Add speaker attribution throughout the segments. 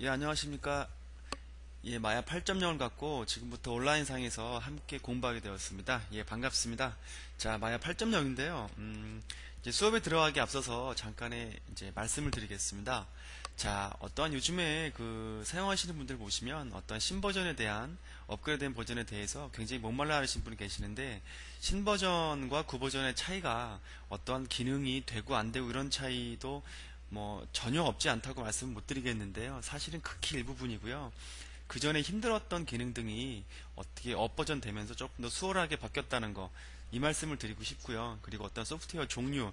Speaker 1: 예, 안녕하십니까. 예, 마야 8.0을 갖고 지금부터 온라인상에서 함께 공부하게 되었습니다. 예, 반갑습니다. 자, 마야 8.0인데요. 이제 수업에 들어가기 앞서서 잠깐의 이제 말씀을 드리겠습니다. 자, 어떠한 요즘에 사용하시는 분들 보시면 어떤 신버전에 대한 업그레이드된 버전에 대해서 굉장히 목말라 하시는 분이 계시는데, 신버전과 구버전의 차이가 어떠한 기능이 되고 안 되고 이런 차이도 뭐 전혀 없지 않다고 말씀을 못 드리겠는데요. 사실은 극히 일부분이고요. 그 전에 힘들었던 기능 등이 어떻게 업버전 되면서 조금 더 수월하게 바뀌었다는 거, 이 말씀을 드리고 싶고요. 그리고 어떤 소프트웨어 종류,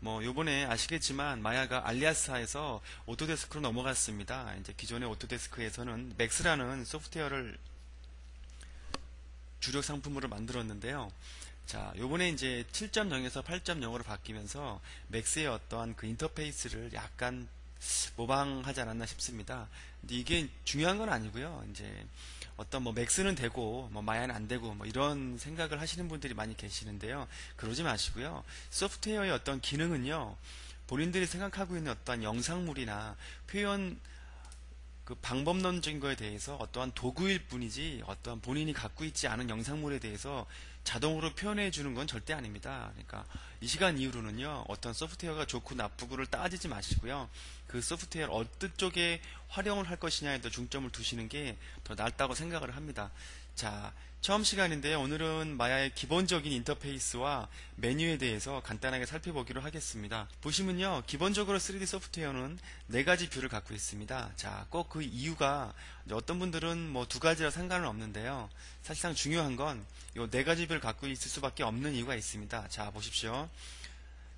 Speaker 1: 뭐 요번에 아시겠지만 마야가 알리아스에서 오토데스크로 넘어갔습니다. 이제 기존의 오토데스크에서는 맥스라는 소프트웨어를 주력 상품으로 만들었는데요. 자, 요번에 이제 7.0에서 8.0으로 바뀌면서 맥스의 어떠한 그 인터페이스를 약간 모방하지 않았나 싶습니다. 근데 이게 중요한 건 아니고요. 이제 어떤 뭐 맥스는 되고 뭐 마야는 안 되고 뭐 이런 생각을 하시는 분들이 많이 계시는데요. 그러지 마시고요. 소프트웨어의 어떤 기능은요, 본인들이 생각하고 있는 어떤 영상물이나 표현 방법론적인 거에 대해서 어떠한 도구일 뿐이지, 어떠한 본인이 갖고 있지 않은 영상물에 대해서 자동으로 표현해 주는 건 절대 아닙니다. 그러니까 이 시간 이후로는요, 어떤 소프트웨어가 좋고 나쁘고를 따지지 마시고요, 그 소프트웨어를 어떤 쪽에 활용을 할 것이냐에 더 중점을 두시는 게 더 낫다고 생각을 합니다. 자, 처음 시간인데요. 오늘은 마야의 기본적인 인터페이스와 메뉴에 대해서 간단하게 살펴보기로 하겠습니다. 보시면요, 기본적으로 3D 소프트웨어는 4가지 뷰를 갖고 있습니다. 자, 꼭 그 이유가, 어떤 분들은 뭐 2가지라 상관은 없는데요. 사실상 중요한 건 이 4가지 뷰를 갖고 있을 수밖에 없는 이유가 있습니다. 자, 보십시오.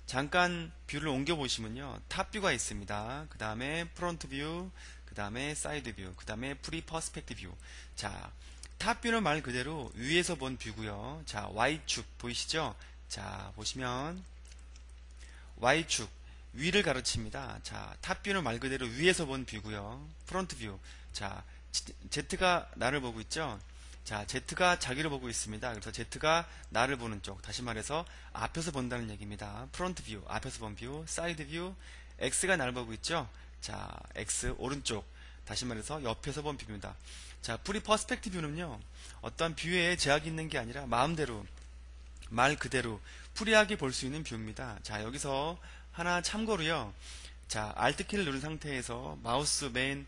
Speaker 1: 잠깐 뷰를 옮겨 보시면요, 탑 뷰가 있습니다. 그 다음에 프론트 뷰, 그 다음에 사이드 뷰, 그 다음에 프리 퍼스펙티브 뷰. 자, 탑 뷰는 말 그대로 위에서 본 뷰고요. 자, Y축 보이시죠? 자, 보시면 Y축 위를 가르칩니다. 자, 탑 뷰는 말 그대로 위에서 본 뷰고요. 프론트 뷰. 자, Z가 나를 보고 있죠? 자, Z가 자기를 보고 있습니다. 그래서 Z가 나를 보는 쪽, 다시 말해서 앞에서 본다는 얘기입니다. 프론트 뷰, 앞에서 본 뷰. 사이드 뷰, X가 나를 보고 있죠? 자, X 오른쪽, 다시 말해서 옆에서 본 뷰입니다. 자, 프리 퍼스펙티브는요, 어떤 뷰에 제약이 있는 게 아니라 마음대로, 말 그대로 프리하게 볼 수 있는 뷰입니다. 자, 여기서 하나 참고로요. 자, Alt 키를 누른 상태에서 마우스 맨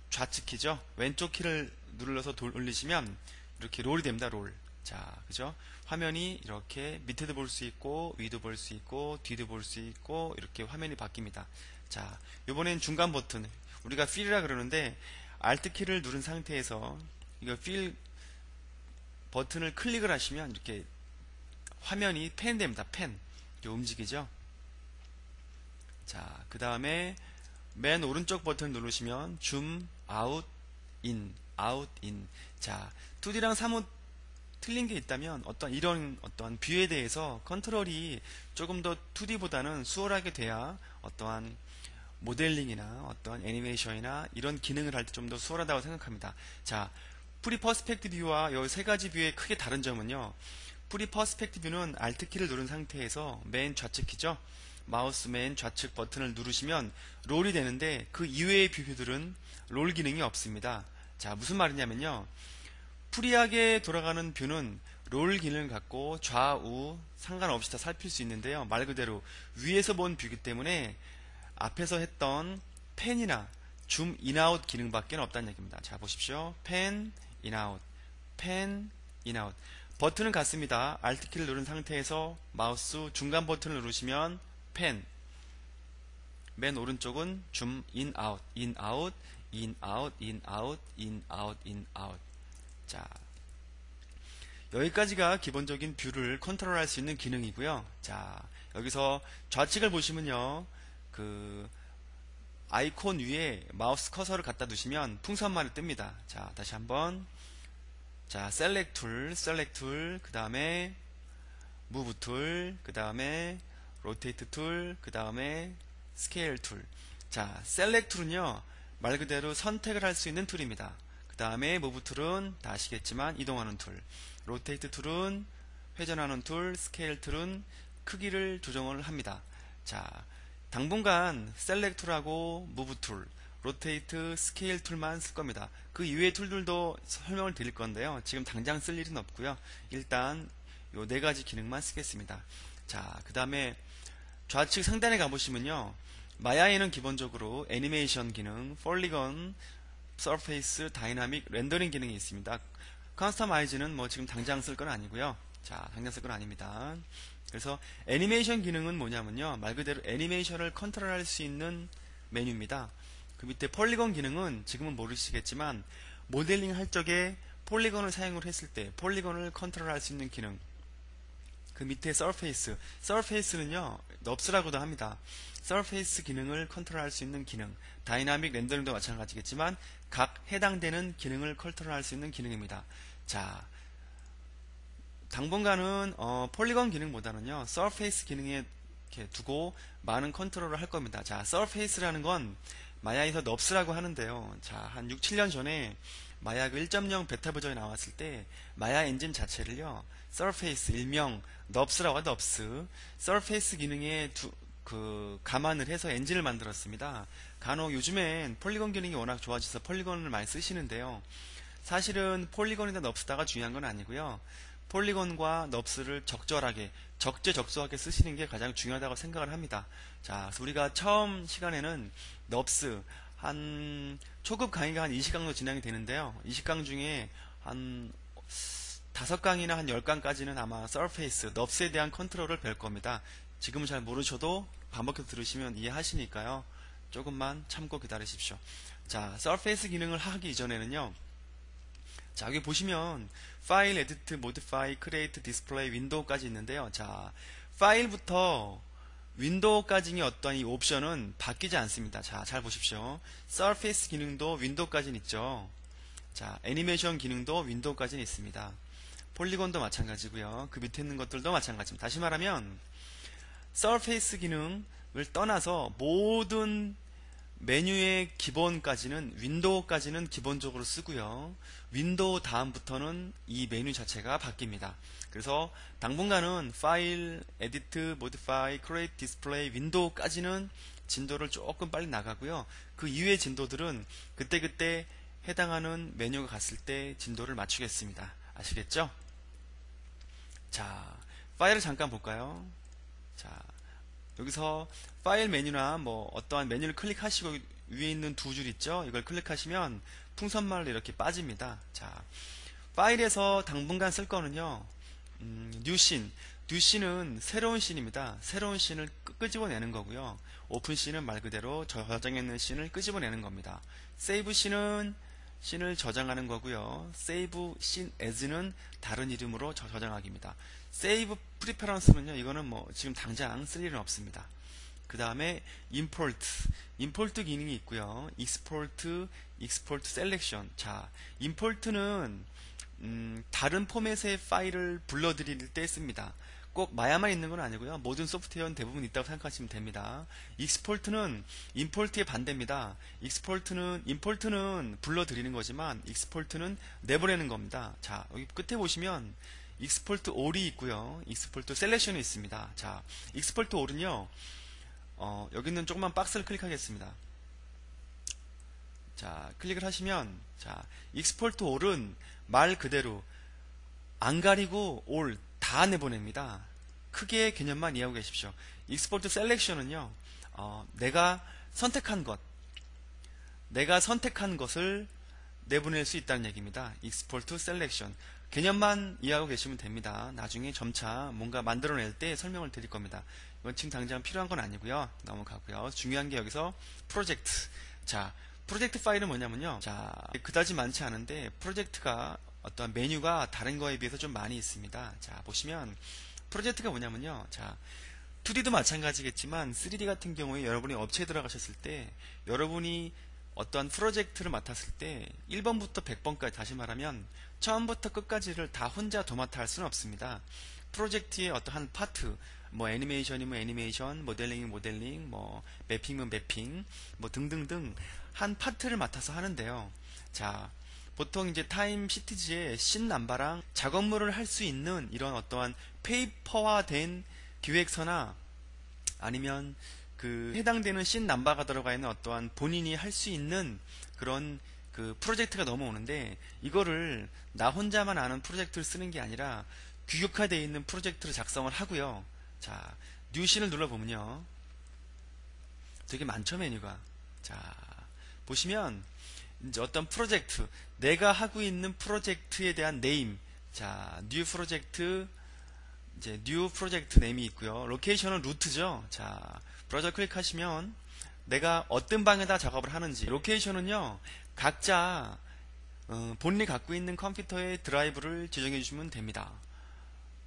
Speaker 1: 좌측 키죠? 왼쪽 키를 눌러서 올리시면 이렇게 롤이 됩니다. 롤. 자, 그죠? 화면이 이렇게 밑에도 볼 수 있고, 위도 볼 수 있고, 뒤도 볼 수 있고, 이렇게 화면이 바뀝니다. 자, 요번엔 중간 버튼, 우리가 Fill이라 그러는데, Alt 키를 누른 상태에서 이거 Fill 버튼을 클릭을 하시면 이렇게 화면이 팬 됩니다. 팬. 이렇게 움직이죠? 자, 그 다음에 맨 오른쪽 버튼 누르시면 줌, 아웃, 인, 아웃, 인. 자, 2D랑 사뭇 틀린 게 있다면 이런 어떠한 뷰에 대해서 컨트롤이 조금 더 2D보다는 수월하게 돼야 어떠한 모델링이나 어떠한 애니메이션이나 이런 기능을 할 때 좀 더 수월하다고 생각합니다. 자, 프리 퍼스펙티브 뷰와 이 3가지 뷰의 크게 다른 점은요, 프리 퍼스펙티브 뷰는 Alt 키를 누른 상태에서 맨 좌측 키죠? 마우스 맨 좌측 버튼을 누르시면 롤이 되는데, 그 이외의 뷰들은 롤 기능이 없습니다. 자, 무슨 말이냐면요, 프리하게 돌아가는 뷰는 롤 기능을 갖고 좌우 상관없이 다 살필 수 있는데요, 말 그대로 위에서 본 뷰이기 때문에 앞에서 했던 펜이나 줌 인아웃 기능밖에 없다는 얘기입니다. 자, 보십시오. 펜 인아웃, 펜 인아웃. 버튼은 같습니다. Alt 키를 누른 상태에서 마우스 중간 버튼을 누르시면 펜, 맨 오른쪽은 줌 인아웃, 인아웃, 인아웃, 인아웃, 인아웃, 인아웃. 자, 여기까지가 기본적인 뷰를 컨트롤할 수 있는 기능이고요. 자, 여기서 좌측을 보시면요, 아이콘 위에 마우스 커서를 갖다 두시면 풍선만이 뜹니다. 자, 다시 한번. 자, 셀렉트 툴, 셀렉트 툴, 그 다음에 무브 툴, 그 다음에 로테이트 툴, 그 다음에 스케일 툴. 자, 셀렉트 툴은요, 말 그대로 선택을 할 수 있는 툴입니다. 그 다음에 무브 툴은 다 아시겠지만 이동하는 툴, 로테이트 툴은 회전하는 툴, 스케일 툴은 크기를 조정을 합니다. 자, 당분간 셀렉 툴하고 무브 툴, 로테이트, 스케일 툴만 쓸 겁니다. 그 이외의 툴들도 설명을 드릴 건데요. 지금 당장 쓸 일은 없고요. 일단 요 네 가지 기능만 쓰겠습니다. 자, 그 다음에 좌측 상단에 가보시면요. 마야에는 기본적으로 애니메이션 기능, 폴리건, 서페이스, 다이나믹, 렌더링 기능이 있습니다. 커스터마이즈는 뭐 지금 당장 쓸 건 아니고요. 자, 당장 쓸 건 아닙니다. 그래서 애니메이션 기능은 뭐냐면요. 말 그대로 애니메이션을 컨트롤할 수 있는 메뉴입니다. 그 밑에 폴리건 기능은 지금은 모르시겠지만 모델링 할 적에 폴리건을 사용을 했을 때 폴리건을 컨트롤할 수 있는 기능. 그 밑에 서페이스, 서페이스는요 넙스라고도 합니다. 서페이스 기능을 컨트롤할 수 있는 기능, 다이나믹 렌더링도 마찬가지겠지만 각 해당되는 기능을 컨트롤할 수 있는 기능입니다. 자, 당분간은 폴리건 기능보다는요 서페이스 기능에 이렇게 두고 많은 컨트롤을 할 겁니다. 자, 서페이스라는 건 마야에서 넙스라고 하는데요. 자, 한 6, 7년 전에 마야 1.0 베타 버전이 나왔을 때 마야 엔진 자체를요 서페이스, 일명 넙스라고 하죠. 넙스, 서페이스 기능에 감안을 해서 엔진을 만들었습니다. 간혹 요즘엔 폴리건 기능이 워낙 좋아져서 폴리건을 많이 쓰시는데요. 사실은 폴리건이나 넙스다가 중요한 건 아니고요. 폴리건과 넙스를 적절하게, 적재적소하게 쓰시는 게 가장 중요하다고 생각을 합니다. 자, 그래서 우리가 처음 시간에는 넙스 한 초급 강의가 한 20강도 진행이 되는데요. 20강 중에 한 5강이나 한 10강까지는 아마 서페이스, 넙스에 대한 컨트롤을 배울 겁니다. 지금은 잘 모르셔도 반복해서 들으시면 이해하시니까요. 조금만 참고 기다리십시오. 자, 서페이스 기능을 하기 이전에는요. 자, 여기 보시면 파일, 에디트, 모디파이, 크리에이트, 디스플레이, 윈도우까지 있는데요. 자, 파일부터 윈도우까지의 어떤 이 옵션은 바뀌지 않습니다. 자, 잘 보십시오. 서페이스 기능도 윈도우까지는 있죠. 자, 애니메이션 기능도 윈도우까지는 있습니다. 폴리곤도 마찬가지고요. 그 밑에 있는 것들도 마찬가지입니다. 다시 말하면 서페이스 기능을 떠나서 모든 메뉴의 기본까지는 윈도우까지는 기본적으로 쓰고요. 윈도우 다음부터는 이 메뉴 자체가 바뀝니다. 그래서 당분간은 파일, 에디트, 모디파이, 크리에이트, 디스플레이, 윈도우까지는 진도를 조금 빨리 나가고요. 그 이외의 진도들은 그때그때 해당하는 메뉴가 갔을 때 진도를 맞추겠습니다. 아시겠죠? 자, 파일을 잠깐 볼까요? 자, 여기서 파일 메뉴나 뭐 어떠한 메뉴를 클릭하시고 위에 있는 두 줄 있죠? 이걸 클릭하시면 풍선말로 이렇게 빠집니다. 자, 파일에서 당분간 쓸 거는요, 뉴씬. 뉴씬은 새로운 씬입니다. 새로운 씬을 끄집어내는 거고요. 오픈 씬은 말 그대로 저장했는 씬을 끄집어내는 겁니다. 세이브 씬은 씬을 저장하는 거고요. 세이브 씬 에즈는 다른 이름으로 저장하기입니다. 세이브 프리페런스는요, 이거는 뭐 지금 당장 쓸 일은 없습니다. 그 다음에 임포트 기능이 있고요. 익스포트 셀렉션. 자, 임포트는 다른 포맷의 파일을 불러들일 때 씁니다. 꼭 마야만 있는 건 아니고요. 모든 소프트웨어는 대부분 있다고 생각하시면 됩니다. 익스포트는 임포트의 반대입니다. 임포트는 불러들이는 거지만 익스포트는 내보내는 겁니다. 자, 여기 끝에 보시면 익스포트 올이 있고요. 익스포트 셀렉션이 있습니다. 자, 익스포트 올은요. 여기 있는 조그만 박스를 클릭하겠습니다. 자, 클릭을 하시면 자, 익스포트 올은 말 그대로 안 가리고 올 다 내보냅니다. 크게 개념만 이해하고 계십시오. 익스포트 셀렉션은요, 내가 선택한 것을 내보낼 수 있다는 얘기입니다. 익스포트 셀렉션. 개념만 이해하고 계시면 됩니다. 나중에 점차 뭔가 만들어낼 때 설명을 드릴 겁니다. 이건 지금 당장 필요한 건 아니고요. 넘어가고요. 중요한 게 여기서 프로젝트. 자, 프로젝트 파일은 뭐냐면요. 자, 그다지 많지 않은데 프로젝트가 어떤 메뉴가 다른 거에 비해서 좀 많이 있습니다. 자, 보시면 프로젝트가 뭐냐면요. 자, 2D도 마찬가지겠지만 3D 같은 경우에 여러분이 업체에 들어가셨을 때 여러분이 어떠한 프로젝트를 맡았을 때 1번부터 100번까지, 다시 말하면 처음부터 끝까지를 다 혼자 도맡아 할 수는 없습니다. 프로젝트의 어떠한 파트, 뭐 애니메이션이면 애니메이션, 모델링이면 모델링, 뭐 매핑이면 매핑, 뭐 등등등 한 파트를 맡아서 하는데요. 자, 보통 이제 타임 시티지의 씬 남바랑 작업물을 할 수 있는 이런 어떠한 페이퍼화된 기획서나 아니면 그 해당되는 씬 넘버가 들어가 있는 어떠한 본인이 할 수 있는 그런 그 프로젝트가 넘어오는데, 이거를 나 혼자만 아는 프로젝트를 쓰는 게 아니라 규격화되어 있는 프로젝트를 작성을 하고요. 자, 뉴 씬을 눌러보면요, 되게 많죠, 메뉴가. 자, 보시면 이제 어떤 프로젝트, 내가 하고 있는 프로젝트에 대한 네임, 자, 뉴 프로젝트, 이제 뉴 프로젝트 네임이 있고요. 로케이션은 루트죠. 자, 브라우저 클릭하시면 내가 어떤 방에다 작업을 하는지, 로케이션은요, 각자 본인이 갖고 있는 컴퓨터의 드라이브를 지정해 주시면 됩니다.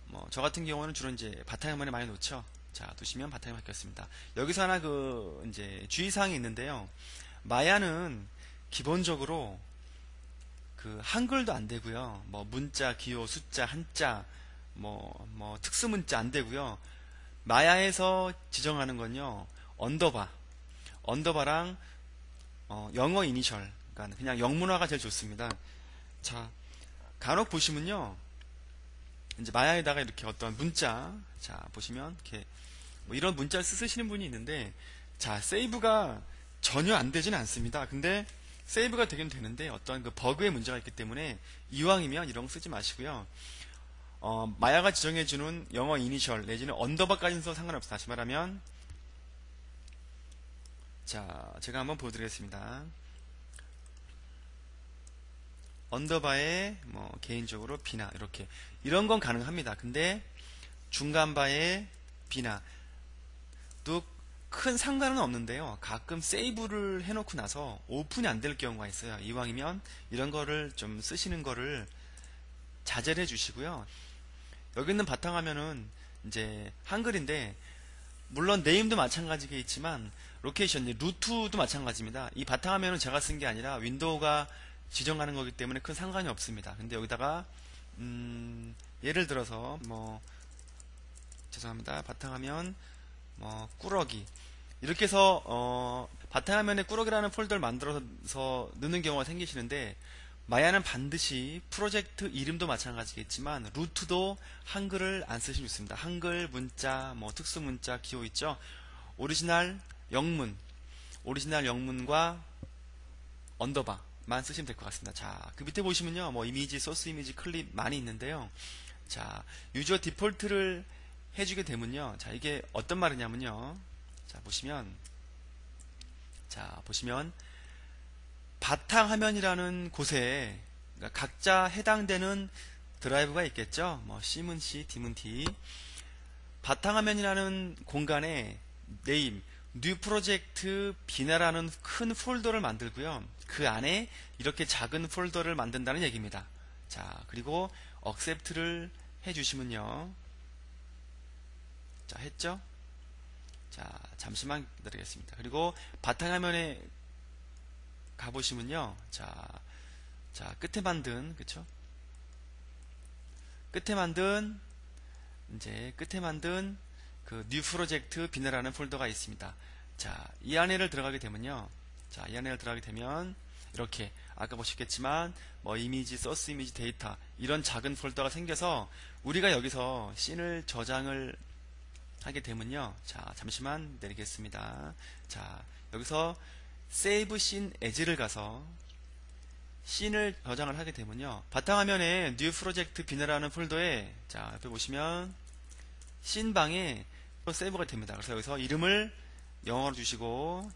Speaker 1: 뭐 저 같은 경우는 주로 이제 바탕화면에 많이 놓죠. 자, 두시면 바탕이 바뀌었습니다. 여기서 하나 그 이제 주의사항이 있는데요. 마야는 기본적으로 그 한글도 안 되고요. 뭐 문자, 기호, 숫자, 한자, 뭐 특수 문자 안 되고요. 마야에서 지정하는 건요, 언더바랑 영어 이니셜, 그러니까 그냥 영문화가 제일 좋습니다. 자, 간혹 보시면요, 이제 마야에다가 이렇게 어떤 문자, 자 보시면 이렇게 뭐 이런 문자를 쓰시는 분이 있는데, 자, 세이브가 전혀 안 되지는 않습니다. 근데 세이브가 되긴 되는데 어떤 그 버그의 문제가 있기 때문에 이왕이면 이런 거 쓰지 마시고요. 마야가 지정해주는 영어 이니셜 내지는 언더바까지는 써도 상관없어요. 다시 말하면, 자, 제가 한번 보여드리겠습니다. 언더바에 뭐 개인적으로 비나 이렇게 이런 건 가능합니다. 근데 중간바에 비나 또 큰 상관은 없는데요. 가끔 세이브를 해놓고 나서 오픈이 안 될 경우가 있어요. 이왕이면 이런 거를 좀 쓰시는 거를 자제를 해주시고요. 여기 있는 바탕화면은 이제 한글인데, 물론 네임도 마찬가지겠지만 로케이션, 루트도 마찬가지입니다. 이 바탕화면은 제가 쓴 게 아니라 윈도우가 지정하는 거기 때문에 큰 상관이 없습니다. 근데 여기다가 예를 들어서 뭐 죄송합니다. 바탕화면 뭐 꾸러기 이렇게 해서 바탕화면에 꾸러기라는 폴더를 만들어서 넣는 경우가 생기시는데, 마야는 반드시 프로젝트 이름도 마찬가지겠지만 루트도 한글을 안 쓰시면 좋습니다. 한글 문자, 뭐 특수 문자, 기호 있죠. 오리지널 영문과 언더바만 쓰시면 될 것 같습니다. 자, 그 밑에 보시면요, 뭐 이미지, 소스 이미지, 클립 많이 있는데요. 자, 유저 디폴트를 해주게 되면요, 자, 이게 어떤 말이냐면요, 자 보시면 바탕화면이라는 곳에, 그러니까 각자 해당되는 드라이브가 있겠죠. 뭐 C면 C, D면 D. 바탕화면이라는 공간에 네임, 뉴 프로젝트 비나라는 큰 폴더를 만들고요. 그 안에 이렇게 작은 폴더를 만든다는 얘기입니다. 자, 그리고 accept를 해주시면요. 자, 했죠? 자, 잠시만 기다리겠습니다. 그리고 바탕화면에 가보시면요. 자, 끝에 만든, 그쵸? 끝에 만든 그 뉴 프로젝트 비너라는 폴더가 있습니다. 자, 이 안에를 들어가게 되면요. 자, 이 안에를 들어가게 되면 이렇게 아까 보셨겠지만 뭐 이미지, 소스 이미지, 데이터 이런 작은 폴더가 생겨서 우리가 여기서 씬을 저장을 하게 되면요. 자, 잠시만 내리겠습니다. 자, 여기서 Save Scene As를 가서 씬을 저장을 하게 되면요. 바탕화면에 New Project 비너라는 폴더에, 자, 옆에 보시면 씬 방에 세이브가 됩니다. 그래서 여기서 이름을 영어로 주시고